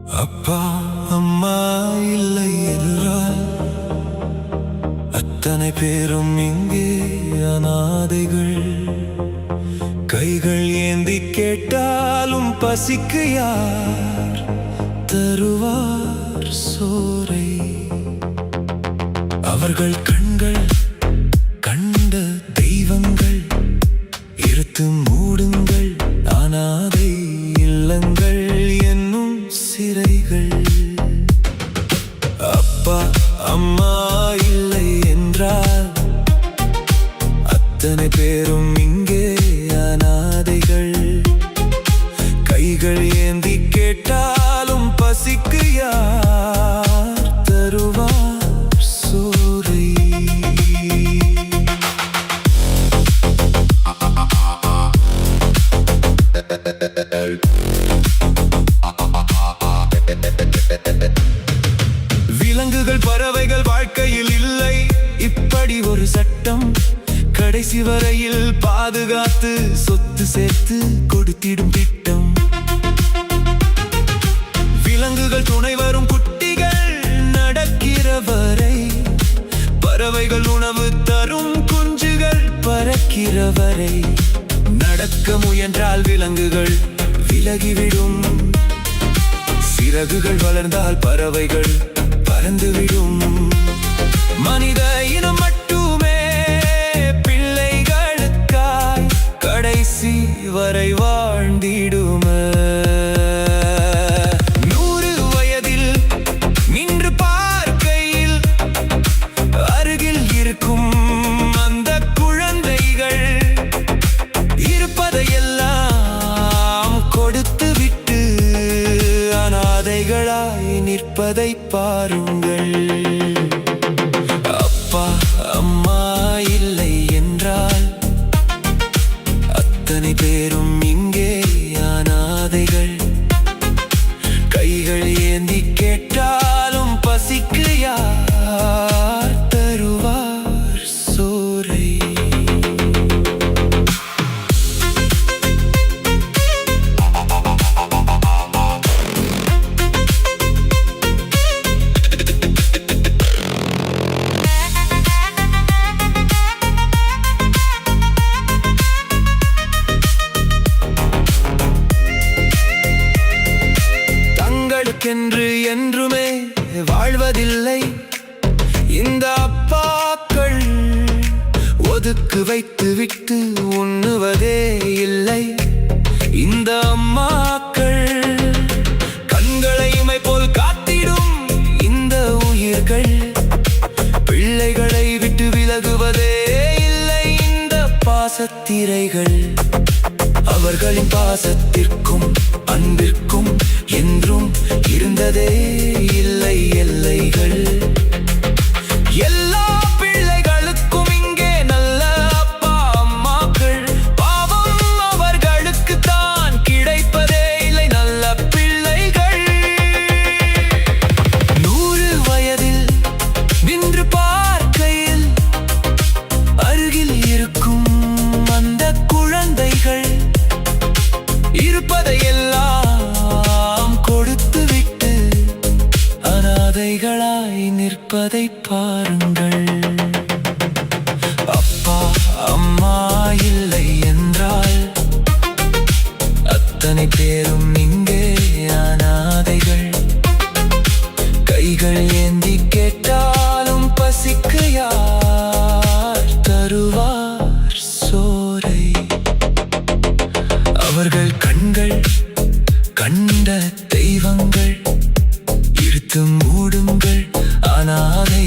அப்பா அம்மா இல்லை என்றால் அத்தனை பேரும் இங்கே அனாதைகள். கைகள் ஏந்தி கேட்டாலும் பசிக்கு யார் தருவார் சோரை? அவர்கள் கண்கள் கண்ட தெய்வங்கள், இருத்து மூடுங்கள் அனாதை இல்லங்கள் என்னும் சிறைகள். அப்பா அம்மா இல்லை என்றால் அத்தனை பேரும் இங்கே அனாதைகள். கைகள் ஏந்தி கேட்டாலும் பசிக்கு யார் தருவார் சோரை? விலங்குகள் பறவைகள் வாழ்க்கையில் இல்லை இப்படி ஒரு சட்டம். கடைசி வரையில் பாதுகாத்து சொத்து சேர்த்து கொடுத்திடும் திட்டம். விலங்குகள் துணை வரும் குட்டிகள் நடக்கிற வரை, பறவைகள் உணவு தரும் குஞ்சுகள் பறக்கிற வரை. நடக்க முயன்றால் விலங்குகள் விலகிவிடும், சிறகுகள் வளர்ந்தால் பறவைகள் பறந்துவிடும். மனித இனம் மட்டுமே பிள்ளைகளுக்காய் கடைசி வரை வாழ்ந்திடுமே. 100 வயதில் நின்று பார்க்கையில் அருகில் இருக்கும் அந்த குழந்தைகள் இருப்பதையெல்லாம் கொடுத்துவிட்டு அனாதைகளாய் நிற்பதை பாருங்கள். அப்பா அம்மா இல்லை என்றால் அத்தனை பேரும் இங்கே அனாதைகள். கைகள் ஏந்தி கேட்டாலும் பசிக்கு யார் தருவார் சோரை? என்று என்றுமே வாழ்வதில்லை இந்த அப்பாக்கள். ஒதுக்கு வைத்து விட்டு உண்ணுவதே இல்லை இந்த அம்மாக்கள். கண்களை இமை போல் காத்திடும் இந்த உயிர்கள், பிள்ளைகளை விட்டு விலகுவதே இல்லை இந்த பாசத்திரைகள். அவர்களின் பாசத்திற்கும் அன்பிற்கும் என்றும் இருந்ததே இல்லை எல்லைகள். எல்லா பிள்ளைகளுக்கும் இங்கே நல்ல அப்பா அம்மாக்கள். பாவம் அவர்களுக்கு தான் கிடைப்பதே இல்லை நல்ல பிள்ளைகள். 100 வயதில் நின்று பார்க்கையில் அருகில் இருக்கும் அந்த குழந்தைகள் இருப்பதையெல்லாம் கொடுத்துவிட்டு அனாதைகளாய் நிற்பதை பாருங்கள். அப்பா அம்மா இல்லை என்றால் அத்தனை பேரும் இங்கே அனாதைகள். கைகள் ஏந்தி கேட்டாலும் பசிக்கு யார் தருவார் சோரை? அவர்கள் கண்கள் கண்ட தெய்வங்கள், இழுத்து மூடுங்கள் அனாதை